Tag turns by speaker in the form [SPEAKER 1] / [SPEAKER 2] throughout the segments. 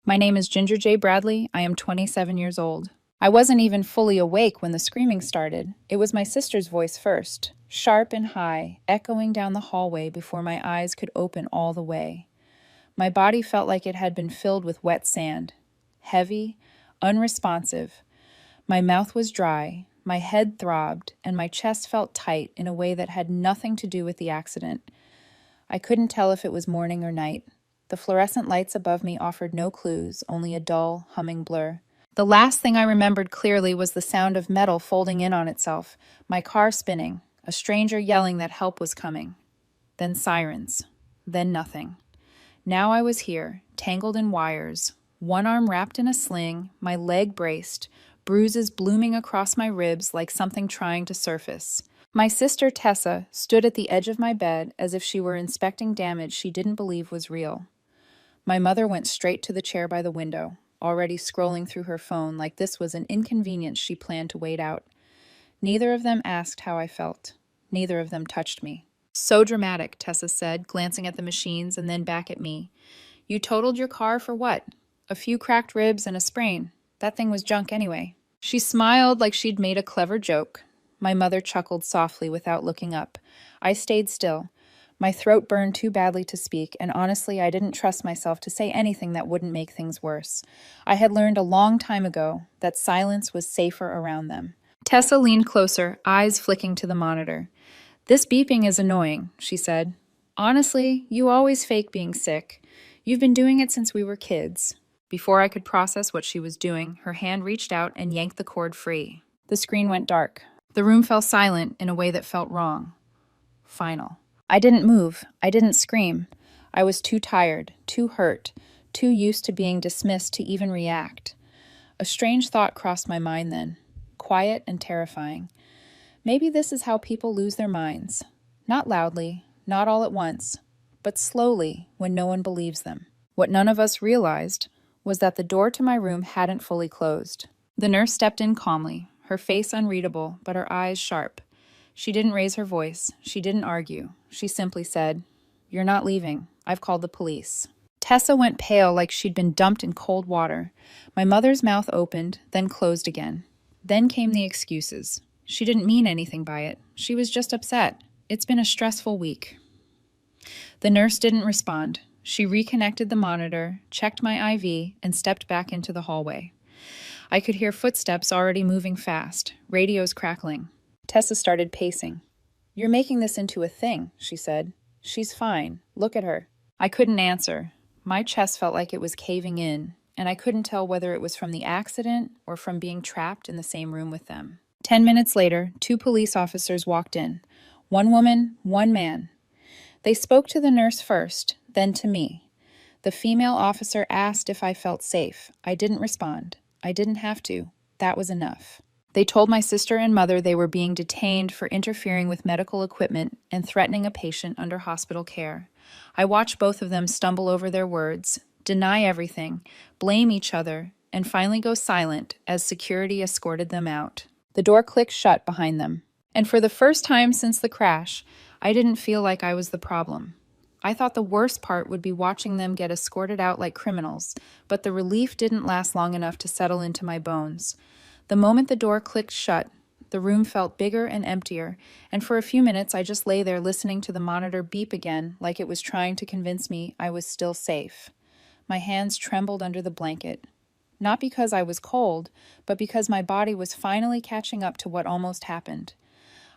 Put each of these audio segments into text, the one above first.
[SPEAKER 1] My name is Ginger J. Bradley. I am 27 years old. I wasn't even fully awake when the screaming started. It was my sister's voice first, sharp and high, echoing down the hallway before my eyes could open all the way. My body felt like it had been filled with wet sand, heavy, unresponsive. My mouth was dry, my head throbbed, and my chest felt tight in a way that had nothing to do with the accident. I couldn't tell if it was morning or night. The fluorescent lights above me offered no clues, only a dull, humming blur. The last thing I remembered clearly was the sound of metal folding in on itself, my car spinning, a stranger yelling that help was coming. Then sirens. Then nothing. Now I was here, tangled in wires, one arm wrapped in a sling, my leg braced, bruises blooming across my ribs like something trying to surface. My sister Tessa stood at the edge of my bed as if she were inspecting damage she didn't believe was real. My mother went straight to the chair by the window, already scrolling through her phone like this was an inconvenience she planned to wait out. Neither of them asked how I felt. Neither of them touched me. "So dramatic," Tessa said, glancing at the machines and then back at me. "You totaled your car for what? A few cracked ribs and a sprain. That thing was junk anyway." She smiled like she'd made a clever joke. My mother chuckled softly without looking up. I stayed still. My throat burned too badly to speak, and honestly, I didn't trust myself to say anything that wouldn't make things worse. I had learned a long time ago that silence was safer around them. Tessa leaned closer, eyes flicking to the monitor. "This beeping is annoying," she said. "Honestly, you always fake being sick. You've been doing it since we were kids." Before I could process what she was doing, her hand reached out and yanked the cord free. The screen went dark. The room fell silent in a way that felt wrong. Final. I didn't move. I didn't scream. I was too tired, too hurt, too used to being dismissed to even react. A strange thought crossed my mind then, quiet and terrifying. Maybe this is how people lose their minds. Not loudly, not all at once, but slowly when no one believes them. What none of us realized was that the door to my room hadn't fully closed. The nurse stepped in calmly, her face unreadable, but her eyes sharp. She didn't raise her voice. She didn't argue. She simply said, "You're not leaving. I've called the police." Tessa went pale like she'd been dumped in cold water. My mother's mouth opened, then closed again. Then came the excuses. She didn't mean anything by it. She was just upset. It's been a stressful week. The nurse didn't respond. She reconnected the monitor, checked my IV, and stepped back into the hallway. I could hear footsteps already moving fast, radios crackling. Tessa started pacing. "You're making this into a thing," she said. "She's fine. Look at her." I couldn't answer. My chest felt like it was caving in, and I couldn't tell whether it was from the accident or from being trapped in the same room with them. 10 minutes later, 2 police officers walked in. One woman, one man. They spoke to the nurse first, then to me. The female officer asked if I felt safe. I didn't respond. I didn't have to. That was enough. They told my sister and mother they were being detained for interfering with medical equipment and threatening a patient under hospital care. I watched both of them stumble over their words, deny everything, blame each other, and finally go silent as security escorted them out. The door clicked shut behind them. And for the first time since the crash, I didn't feel like I was the problem. I thought the worst part would be watching them get escorted out like criminals, but the relief didn't last long enough to settle into my bones. The moment the door clicked shut, the room felt bigger and emptier, and for a few minutes I just lay there listening to the monitor beep again like it was trying to convince me I was still safe. My hands trembled under the blanket. Not because I was cold, but because my body was finally catching up to what almost happened.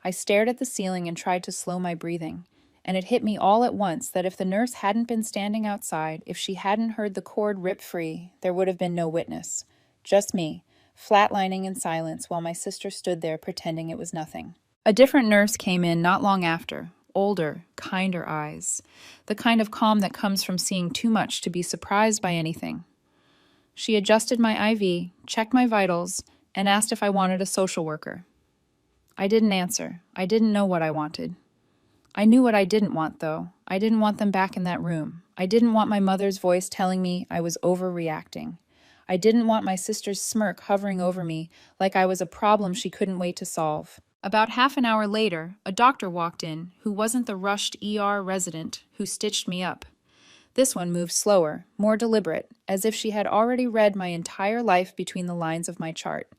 [SPEAKER 1] I stared at the ceiling and tried to slow my breathing, and it hit me all at once that if the nurse hadn't been standing outside, if she hadn't heard the cord rip free, there would have been no witness. Just me, flatlining in silence while my sister stood there pretending it was nothing. A different nurse came in not long after, older, kinder eyes, the kind of calm that comes from seeing too much to be surprised by anything. She adjusted my IV, checked my vitals, and asked if I wanted a social worker. I didn't answer. I didn't know what I wanted. I knew what I didn't want, though. I didn't want them back in that room. I didn't want my mother's voice telling me I was overreacting. I didn't want my sister's smirk hovering over me like I was a problem she couldn't wait to solve. About half an hour later, a doctor walked in who wasn't the rushed ER resident who stitched me up. This one moved slower, more deliberate, as if she had already read my entire life between the lines of my chart.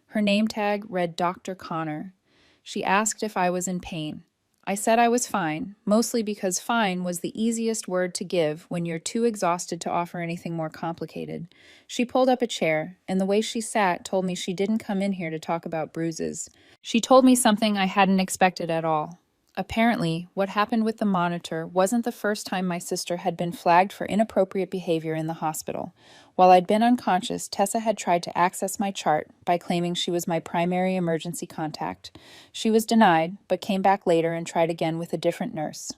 [SPEAKER 1] Her name tag read Dr. Connor. She asked if I was in pain. I said I was fine, mostly because fine was the easiest word to give when you're too exhausted to offer anything more complicated. She pulled up a chair, and the way she sat told me she didn't come in here to talk about bruises. She told me something I hadn't expected at all. Apparently, what happened with the monitor wasn't the first time my sister had been flagged for inappropriate behavior in the hospital. While I'd been unconscious, Tessa had tried to access my chart by claiming she was my primary emergency contact. She was denied, but came back later and tried again with a different nurse.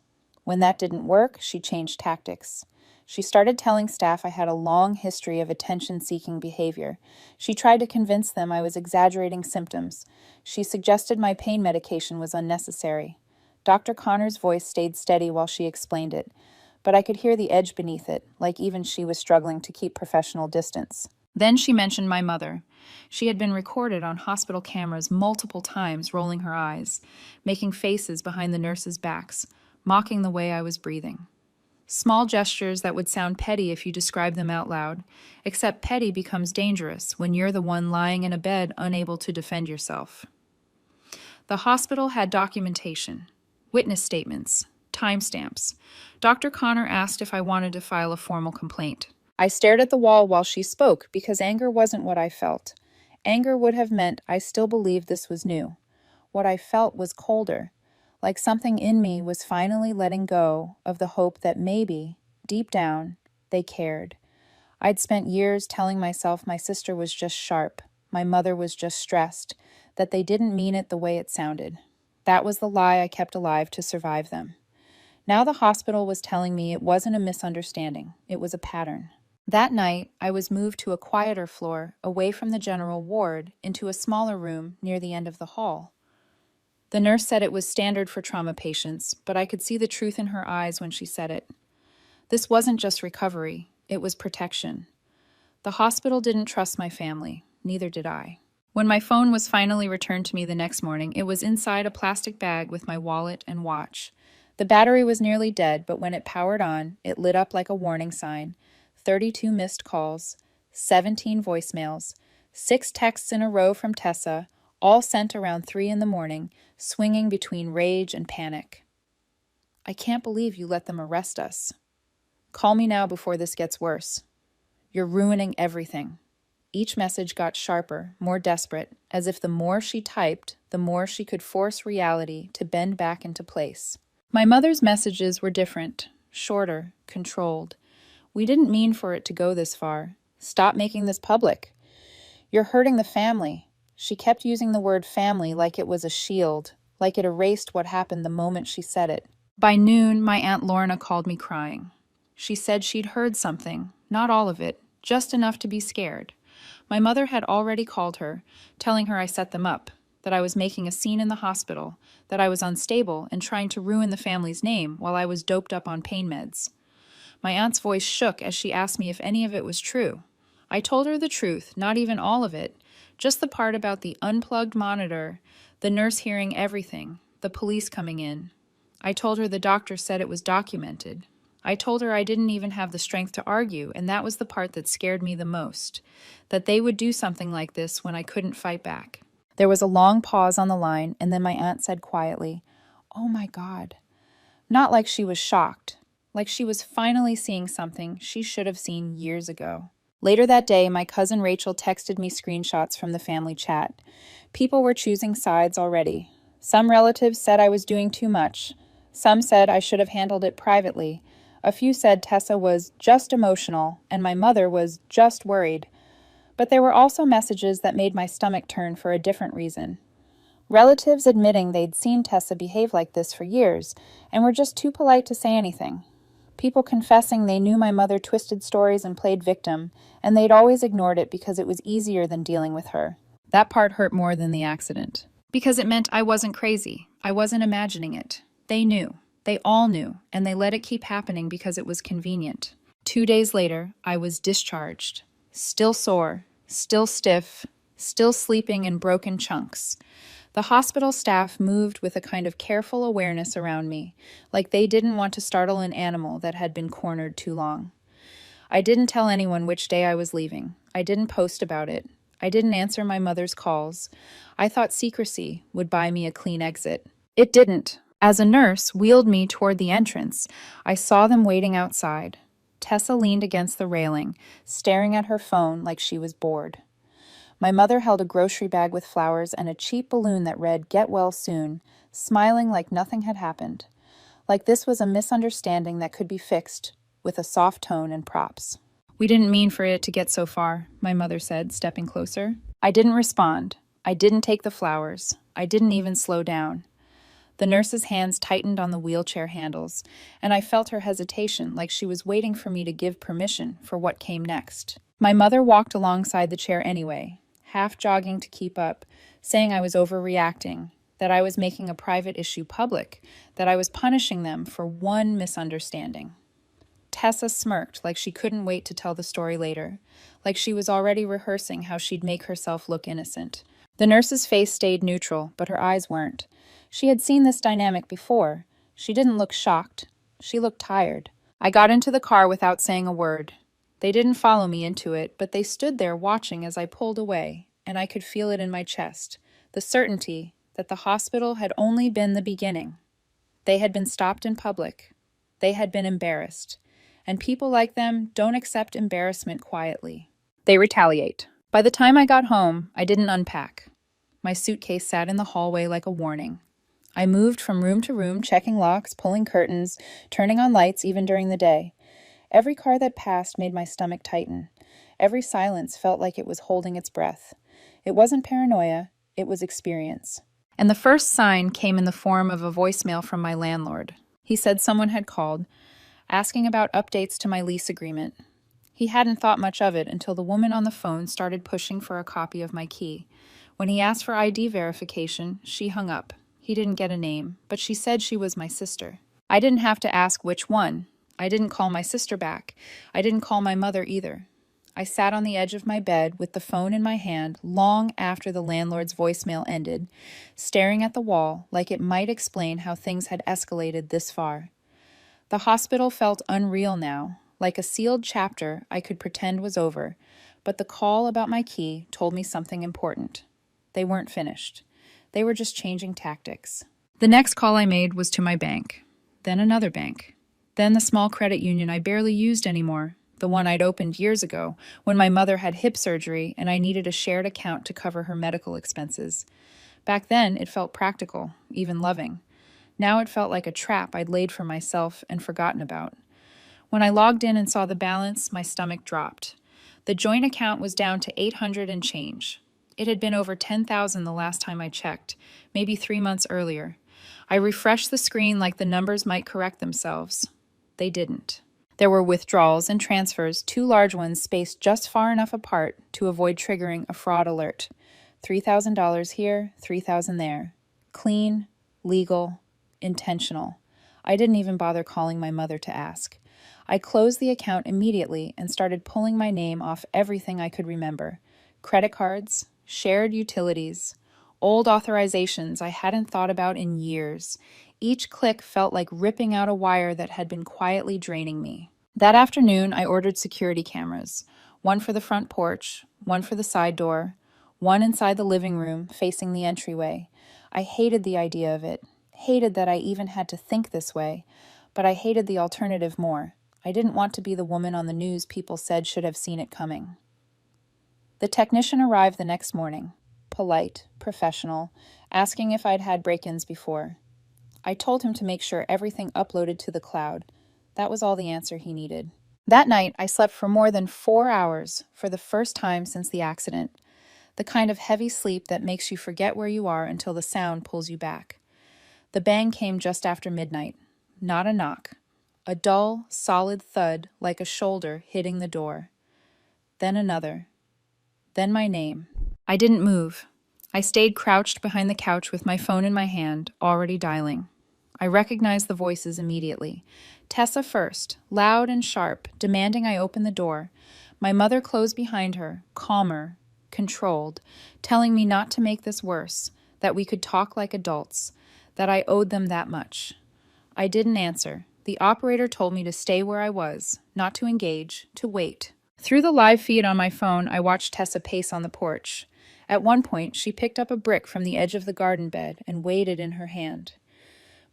[SPEAKER 1] When that didn't work, she changed tactics. She started telling staff I had a long history of attention-seeking behavior. She tried to convince them I was exaggerating symptoms. She suggested my pain medication was unnecessary. Dr. Connor's voice stayed steady while she explained it, but I could hear the edge beneath it, like even she was struggling to keep professional distance. Then she mentioned my mother. She had been recorded on hospital cameras multiple times, rolling her eyes, making faces behind the nurses' backs, mocking the way I was breathing. Small gestures that would sound petty if you describe them out loud, except petty becomes dangerous when you're the one lying in a bed unable to defend yourself. The hospital had documentation. Witness statements, timestamps. Dr. Connor asked if I wanted to file a formal complaint. I stared at the wall while she spoke because anger wasn't what I felt. Anger would have meant I still believed this was new. What I felt was colder, like something in me was finally letting go of the hope that maybe, deep down, they cared. I'd spent years telling myself my sister was just sharp, my mother was just stressed, that they didn't mean it the way it sounded. That was the lie I kept alive to survive them. Now the hospital was telling me it wasn't a misunderstanding, it was a pattern. That night, I was moved to a quieter floor, away from the general ward, into a smaller room near the end of the hall. The nurse said it was standard for trauma patients, but I could see the truth in her eyes when she said it. This wasn't just recovery, it was protection. The hospital didn't trust my family, neither did I. When my phone was finally returned to me the next morning, it was inside a plastic bag with my wallet and watch. The battery was nearly dead, but when it powered on, it lit up like a warning sign. 32 missed calls, 17 voicemails, 6 texts in a row from Tessa, all sent around 3 in the morning, swinging between rage and panic. I can't believe you let them arrest us. Call me now before this gets worse. You're ruining everything. Each message got sharper, more desperate, as if the more she typed, the more she could force reality to bend back into place. My mother's messages were different, shorter, controlled. We didn't mean for it to go this far. Stop making this public. You're hurting the family. She kept using the word family like it was a shield, like it erased what happened the moment she said it. By noon, my Aunt Lorna called me crying. She said she'd heard something, not all of it, just enough to be scared. My mother had already called her, telling her I set them up, that I was making a scene in the hospital, that I was unstable and trying to ruin the family's name while I was doped up on pain meds. My aunt's voice shook as she asked me if any of it was true. I told her the truth, not even all of it, just the part about the unplugged monitor, the nurse hearing everything, the police coming in. I told her the doctor said it was documented. I told her I didn't even have the strength to argue, and that was the part that scared me the most, that they would do something like this when I couldn't fight back. There was a long pause on the line, and then my aunt said quietly, "Oh my God." Not like she was shocked, like she was finally seeing something she should have seen years ago. Later that day, my cousin Rachel texted me screenshots from the family chat. People were choosing sides already. Some relatives said I was doing too much. Some said I should have handled it privately. A few said Tessa was just emotional, and my mother was just worried. But there were also messages that made my stomach turn for a different reason. Relatives admitting they'd seen Tessa behave like this for years, and were just too polite to say anything. People confessing they knew my mother twisted stories and played victim, and they'd always ignored it because it was easier than dealing with her. That part hurt more than the accident. Because it meant I wasn't crazy. I wasn't imagining it. They knew. They all knew, and they let it keep happening because it was convenient. 2 days later, I was discharged. Still sore, still stiff, still sleeping in broken chunks. The hospital staff moved with a kind of careful awareness around me, like they didn't want to startle an animal that had been cornered too long. I didn't tell anyone which day I was leaving. I didn't post about it. I didn't answer my mother's calls. I thought secrecy would buy me a clean exit. It didn't. As a nurse wheeled me toward the entrance, I saw them waiting outside. Tessa leaned against the railing, staring at her phone like she was bored. My mother held a grocery bag with flowers and a cheap balloon that read, "Get well soon," smiling like nothing had happened. Like this was a misunderstanding that could be fixed with a soft tone and props. "We didn't mean for it to get so far," my mother said, stepping closer. I didn't respond. I didn't take the flowers. I didn't even slow down. The nurse's hands tightened on the wheelchair handles, and I felt her hesitation, like she was waiting for me to give permission for what came next. My mother walked alongside the chair anyway, half jogging to keep up, saying I was overreacting, that I was making a private issue public, that I was punishing them for one misunderstanding. Tessa smirked like she couldn't wait to tell the story later, like she was already rehearsing how she'd make herself look innocent. The nurse's face stayed neutral, but her eyes weren't. She had seen this dynamic before. She didn't look shocked. She looked tired. I got into the car without saying a word. They didn't follow me into it, but they stood there watching as I pulled away, and I could feel it in my chest, the certainty that the hospital had only been the beginning. They had been stopped in public. They had been embarrassed. And people like them don't accept embarrassment quietly. They retaliate. By the time I got home, I didn't unpack. My suitcase sat in the hallway like a warning. I moved from room to room, checking locks, pulling curtains, turning on lights even during the day. Every car that passed made my stomach tighten. Every silence felt like it was holding its breath. It wasn't paranoia, it was experience. And the first sign came in the form of a voicemail from my landlord. He said someone had called, asking about updates to my lease agreement. He hadn't thought much of it until the woman on the phone started pushing for a copy of my key. When he asked for ID verification, she hung up. He didn't get a name, but she said she was my sister. I didn't have to ask which one. I didn't call my sister back. I didn't call my mother either. I sat on the edge of my bed with the phone in my hand long after the landlord's voicemail ended, staring at the wall like it might explain how things had escalated this far. The hospital felt unreal now, like a sealed chapter I could pretend was over, but the call about my key told me something important. They weren't finished. They were just changing tactics. The next call I made was to my bank, then another bank, then the small credit union I barely used anymore, the one I'd opened years ago when my mother had hip surgery and I needed a shared account to cover her medical expenses. Back then, it felt practical, even loving. Now it felt like a trap I'd laid for myself and forgotten about. When I logged in and saw the balance, my stomach dropped. The joint account was down to $800 and change. It had been over $10,000 the last time I checked, maybe 3 months earlier. I refreshed the screen like the numbers might correct themselves. They didn't. There were withdrawals and transfers, 2 large ones spaced just far enough apart to avoid triggering a fraud alert. $3,000 here, $3,000 there. Clean, legal, intentional. I didn't even bother calling my mother to ask. I closed the account immediately and started pulling my name off everything I could remember. Credit cards, shared utilities, old authorizations I hadn't thought about in years. Each click felt like ripping out a wire that had been quietly draining me. That afternoon, I ordered security cameras. One for the front porch, one for the side door, one inside the living room facing the entryway. I hated the idea of it, hated that I even had to think this way, but I hated the alternative more. I didn't want to be the woman on the news people said should have seen it coming. The technician arrived the next morning, polite, professional, asking if I'd had break-ins before. I told him to make sure everything uploaded to the cloud. That was all the answer he needed. That night, I slept for more than 4 hours for the first time since the accident, the kind of heavy sleep that makes you forget where you are until the sound pulls you back. The bang came just after midnight. Not a knock. A dull, solid thud like a shoulder hitting the door. Then another. Then my name. I didn't move. I stayed crouched behind the couch with my phone in my hand, already dialing. I recognized the voices immediately. Tessa first, loud and sharp, demanding I open the door. My mother closed behind her, calmer, controlled, telling me not to make this worse, that we could talk like adults, that I owed them that much. I didn't answer. The operator told me to stay where I was, not to engage, to wait. Through the live feed on my phone, I watched Tessa pace on the porch. At one point, she picked up a brick from the edge of the garden bed and weighed it in her hand.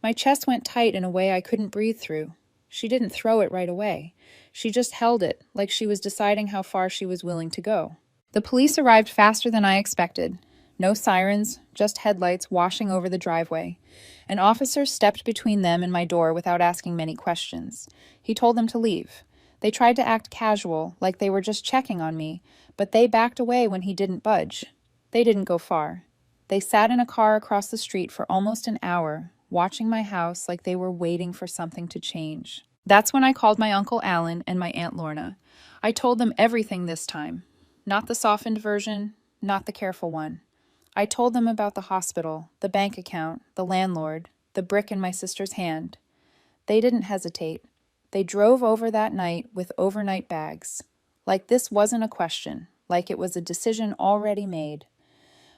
[SPEAKER 1] My chest went tight in a way I couldn't breathe through. She didn't throw it right away. She just held it, like she was deciding how far she was willing to go. The police arrived faster than I expected. No sirens, just headlights washing over the driveway. An officer stepped between them and my door without asking many questions. He told them to leave. They tried to act casual, like they were just checking on me, but they backed away when he didn't budge. They didn't go far. They sat in a car across the street for almost an hour, watching my house like they were waiting for something to change. That's when I called my Uncle Alan and my Aunt Lorna. I told them everything this time. Not the softened version, not the careful one. I told them about the hospital, the bank account, the landlord, the brick in my sister's hand. They didn't hesitate. They drove over that night with overnight bags. Like this wasn't a question, like it was a decision already made.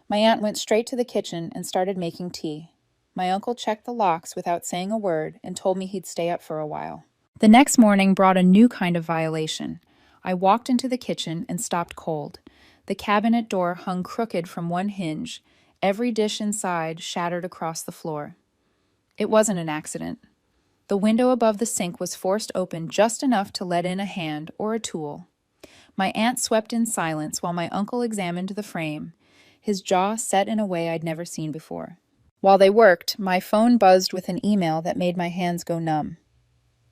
[SPEAKER 1] My aunt went straight to the kitchen and started making tea. My uncle checked the locks without saying a word and told me he'd stay up for a while. The next morning brought a new kind of violation. I walked into the kitchen and stopped cold. The cabinet door hung crooked from one hinge, every dish inside shattered across the floor. It wasn't an accident. The window above the sink was forced open just enough to let in a hand or a tool. My aunt swept in silence while my uncle examined the frame, his jaw set in a way I'd never seen before. While they worked, my phone buzzed with an email that made my hands go numb.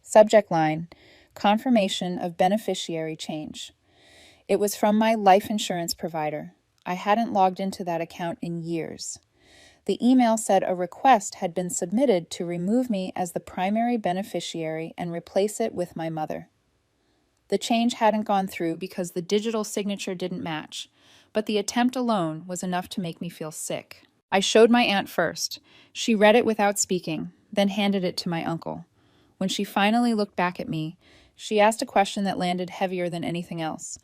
[SPEAKER 1] Subject line, confirmation of beneficiary change. It was from my life insurance provider. I hadn't logged into that account in years. The email said a request had been submitted to remove me as the primary beneficiary and replace it with my mother. The change hadn't gone through because the digital signature didn't match, but the attempt alone was enough to make me feel sick. I showed my aunt first. She read it without speaking, then handed it to my uncle. When she finally looked back at me, she asked a question that landed heavier than anything else.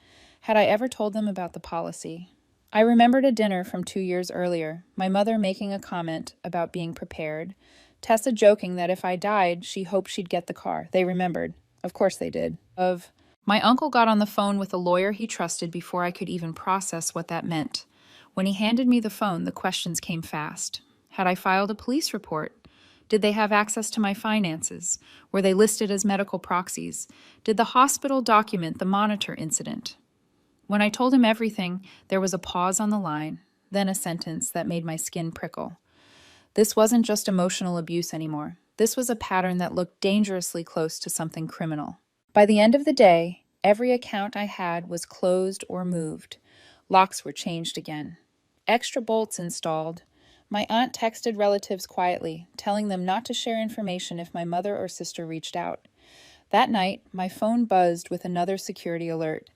[SPEAKER 1] Had I ever told them about the policy? I remembered a dinner from 2 years earlier, my mother making a comment about being prepared, Tessa joking that if I died, she hoped she'd get the car. They remembered. Of course they did. My uncle got on the phone with a lawyer he trusted before I could even process what that meant. When he handed me the phone, the questions came fast. Had I filed a police report? Did they have access to my finances? Were they listed as medical proxies? Did the hospital document the monitor incident? When I told him everything, there was a pause on the line, then a sentence that made my skin prickle. This wasn't just emotional abuse anymore. This was a pattern that looked dangerously close to something criminal. By the end of the day, every account I had was closed or moved. Locks were changed again. Extra bolts installed. My aunt texted relatives quietly, telling them not to share information if my mother or sister reached out. That night, my phone buzzed with another security alert.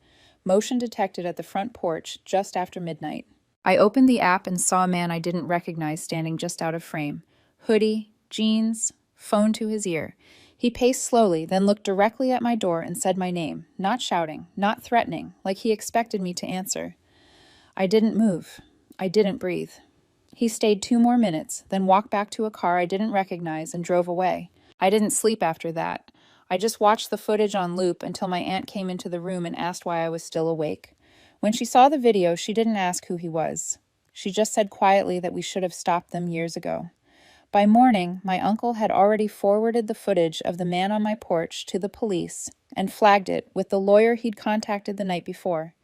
[SPEAKER 1] Motion detected at the front porch just after midnight. I opened the app and saw a man I didn't recognize standing just out of frame. Hoodie, jeans, phone to his ear. He paced slowly, then looked directly at my door and said my name, not shouting, not threatening, like he expected me to answer. I didn't move. I didn't breathe. He stayed 2 more minutes, then walked back to a car I didn't recognize and drove away. I didn't sleep after that. I just watched the footage on loop until my aunt came into the room and asked why I was still awake. When she saw the video, she didn't ask who he was. She just said quietly that we should have stopped them years ago. By morning, my uncle had already forwarded the footage of the man on my porch to the police and flagged it with the lawyer he'd contacted the night before.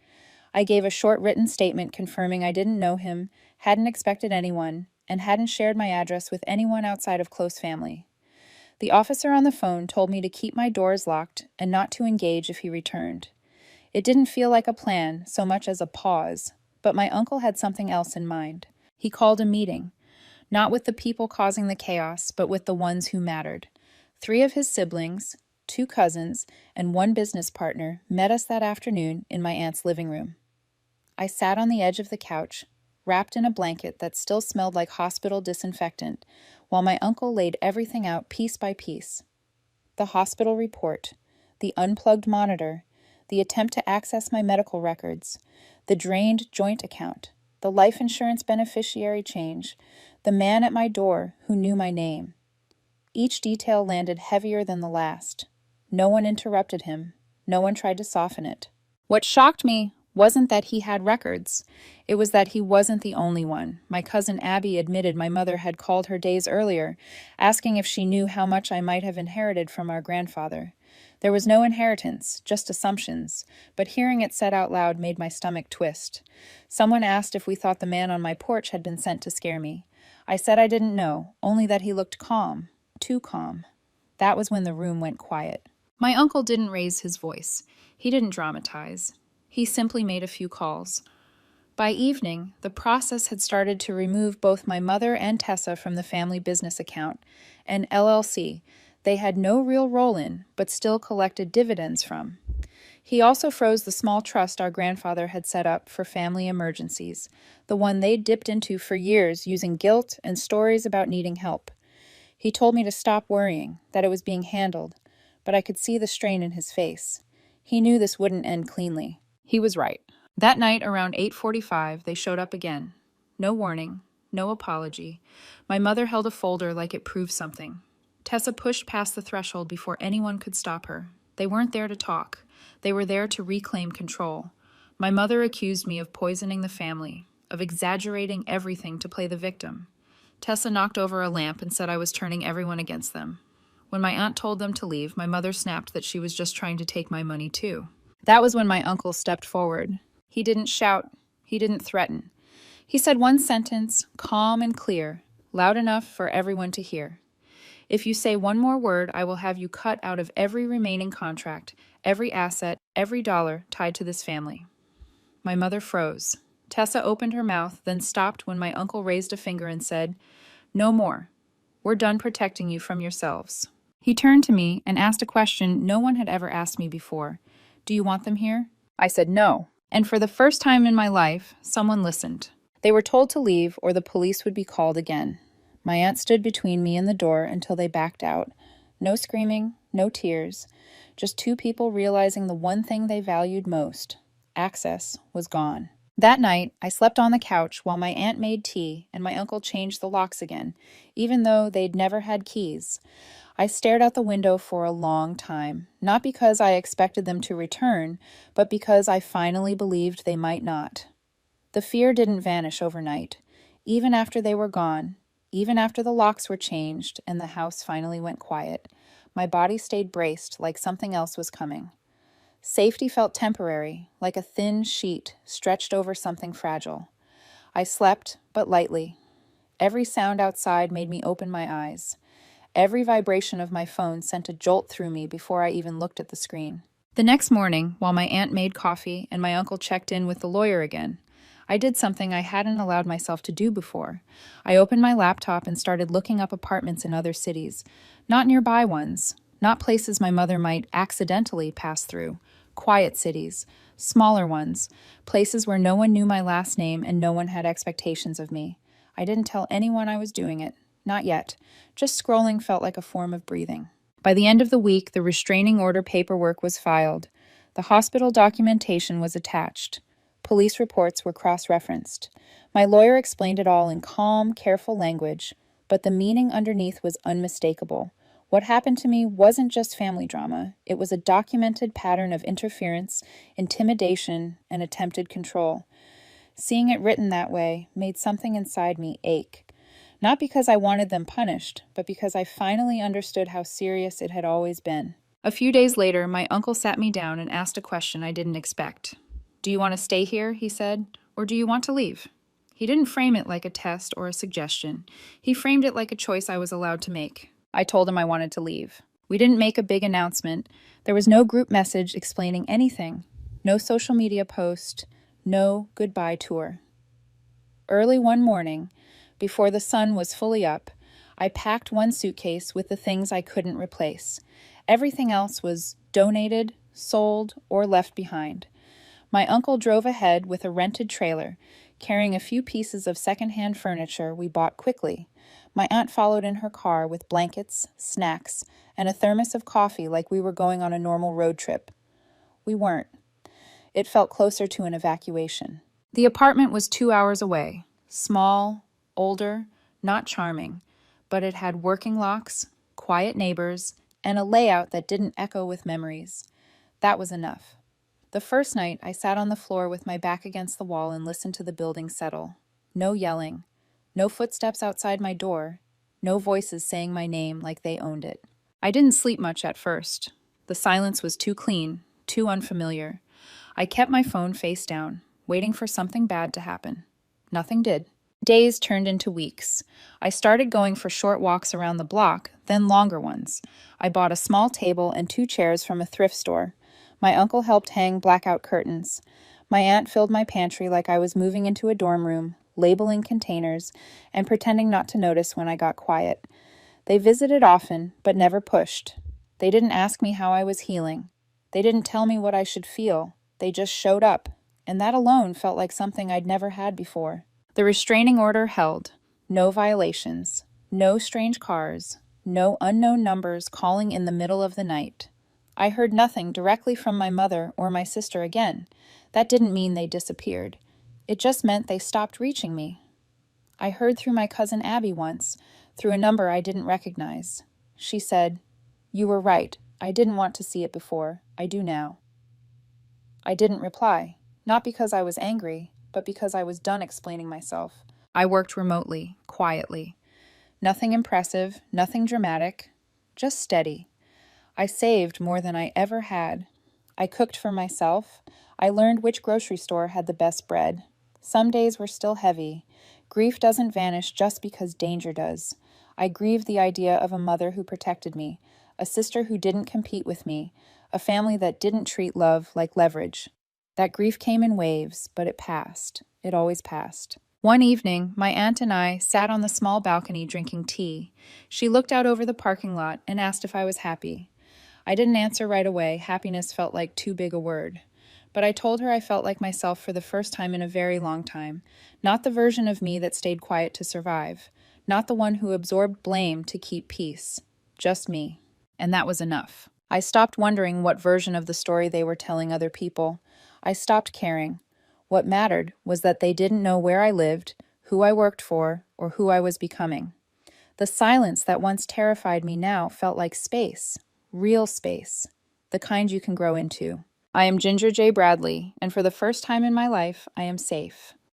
[SPEAKER 1] I gave a short written statement confirming I didn't know him, hadn't expected anyone, and hadn't shared my address with anyone outside of close family. The officer on the phone told me to keep my doors locked and not to engage if he returned. It didn't feel like a plan so much as a pause, but my uncle had something else in mind. He called a meeting, not with the people causing the chaos, but with the ones who mattered. 3 of his siblings, 2 cousins, and 1 business partner met us that afternoon in my aunt's living room. I sat on the edge of the couch, wrapped in a blanket that still smelled like hospital disinfectant, while my uncle laid everything out piece by piece. The hospital report, the unplugged monitor, the attempt to access my medical records, the drained joint account. the life insurance beneficiary change, the man at my door who knew my name. Each detail landed heavier than the last. No one interrupted him. No one tried to soften it. What shocked me wasn't that he had records. It was that he wasn't the only one. My cousin Abby admitted my mother had called her days earlier, asking if she knew how much I might have inherited from our grandfather. There was no inheritance, just assumptions, but hearing it said out loud made my stomach twist. Someone asked if we thought the man on my porch had been sent to scare me. I said I didn't know, only that he looked calm, too calm. That was when the room went quiet. My uncle didn't raise his voice. He didn't dramatize. He simply made a few calls. By evening, the process had started to remove both my mother and Tessa from the family business account, an LLC they had no real role in, but still collected dividends from. He also froze the small trust our grandfather had set up for family emergencies, the one they'd dipped into for years using guilt and stories about needing help. He told me to stop worrying, that it was being handled, but I could see the strain in his face. He knew this wouldn't end cleanly. He was right. That night around 8:45, they showed up again. No warning, no apology. My mother held a folder like it proved something. Tessa pushed past the threshold before anyone could stop her. They weren't there to talk. They were there to reclaim control. My mother accused me of poisoning the family, of exaggerating everything to play the victim. Tessa knocked over a lamp and said I was turning everyone against them. When my aunt told them to leave, my mother snapped that she was just trying to take my money too. That was when my uncle stepped forward. He didn't shout. He didn't threaten. He said one sentence, calm and clear, loud enough for everyone to hear. If you say one more word, I will have you cut out of every remaining contract, every asset, every dollar tied to this family. My mother froze. Tessa opened her mouth, then stopped when my uncle raised a finger and said, "No more. We're done protecting you from yourselves." He turned to me and asked a question no one had ever asked me before. "Do you want them here?" I said no. And for the first time in my life, someone listened. They were told to leave or the police would be called again. My aunt stood between me and the door until they backed out. No screaming, no tears, just two people realizing the one thing they valued most, access, was gone. That night, I slept on the couch while my aunt made tea and my uncle changed the locks again, even though they'd never had keys. I stared out the window for a long time, not because I expected them to return, but because I finally believed they might not. The fear didn't vanish overnight. Even after they were gone, even after the locks were changed and the house finally went quiet, my body stayed braced like something else was coming. Safety felt temporary, like a thin sheet stretched over something fragile. I slept, but lightly. Every sound outside made me open my eyes. Every vibration of my phone sent a jolt through me before I even looked at the screen. The next morning, while my aunt made coffee and my uncle checked in with the lawyer again, I did something I hadn't allowed myself to do before. I opened my laptop and started looking up apartments in other cities. Not nearby ones, not places my mother might accidentally pass through. Quiet cities, smaller ones, places where no one knew my last name and no one had expectations of me. I didn't tell anyone I was doing it. Not yet. Just scrolling felt like a form of breathing. By the end of the week, the restraining order paperwork was filed. The hospital documentation was attached. Police reports were cross-referenced. My lawyer explained it all in calm, careful language, but the meaning underneath was unmistakable. What happened to me wasn't just family drama. It was a documented pattern of interference, intimidation, and attempted control. Seeing it written that way made something inside me ache. Not because I wanted them punished, but because I finally understood how serious it had always been. A few days later, my uncle sat me down and asked a question I didn't expect. "Do you want to stay here?" he said, "or do you want to leave?" He didn't frame it like a test or a suggestion. He framed it like a choice I was allowed to make. I told him I wanted to leave. We didn't make a big announcement. There was no group message explaining anything. No social media post. No goodbye tour. Early one morning, before the sun was fully up, I packed one suitcase with the things I couldn't replace. Everything else was donated, sold, or left behind. My uncle drove ahead with a rented trailer, carrying a few pieces of secondhand furniture we bought quickly. My aunt followed in her car with blankets, snacks, and a thermos of coffee like we were going on a normal road trip. We weren't. It felt closer to an evacuation. The apartment was 2 hours away. Small, older, not charming, but it had working locks, quiet neighbors, and a layout that didn't echo with memories. That was enough. The first night, I sat on the floor with my back against the wall and listened to the building settle. No yelling, no footsteps outside my door, no voices saying my name like they owned it. I didn't sleep much at first. The silence was too clean, too unfamiliar. I kept my phone face down, waiting for something bad to happen. Nothing did. Days turned into weeks. I started going for short walks around the block, then longer ones. I bought a small table and 2 chairs from a thrift store. My uncle helped hang blackout curtains. My aunt filled my pantry like I was moving into a dorm room, labeling containers, and pretending not to notice when I got quiet. They visited often, but never pushed. They didn't ask me how I was healing. They didn't tell me what I should feel. They just showed up, and that alone felt like something I'd never had before. The restraining order held. No violations. No strange cars. No unknown numbers calling in the middle of the night. I heard nothing directly from my mother or my sister again. That didn't mean they disappeared. It just meant they stopped reaching me. I heard through my cousin Abby once, through a number I didn't recognize. She said, "You were right. I didn't want to see it before. I do now." I didn't reply, not because I was angry, but because I was done explaining myself. I worked remotely, quietly. Nothing impressive, nothing dramatic, just steady. I saved more than I ever had. I cooked for myself. I learned which grocery store had the best bread. Some days were still heavy. Grief doesn't vanish just because danger does. I grieved the idea of a mother who protected me, a sister who didn't compete with me, a family that didn't treat love like leverage. That grief came in waves, but it passed. It always passed. One evening, my aunt and I sat on the small balcony drinking tea. She looked out over the parking lot and asked if I was happy. I didn't answer right away. Happiness felt like too big a word. But I told her I felt like myself for the first time in a very long time. Not the version of me that stayed quiet to survive. Not the one who absorbed blame to keep peace. Just me. And that was enough. I stopped wondering what version of the story they were telling other people. I stopped caring. What mattered was that they didn't know where I lived, who I worked for, or who I was becoming. The silence that once terrified me now felt like space. Real space. The kind you can grow into. I am Ginger J. Bradley, and for the first time in my life, I am safe.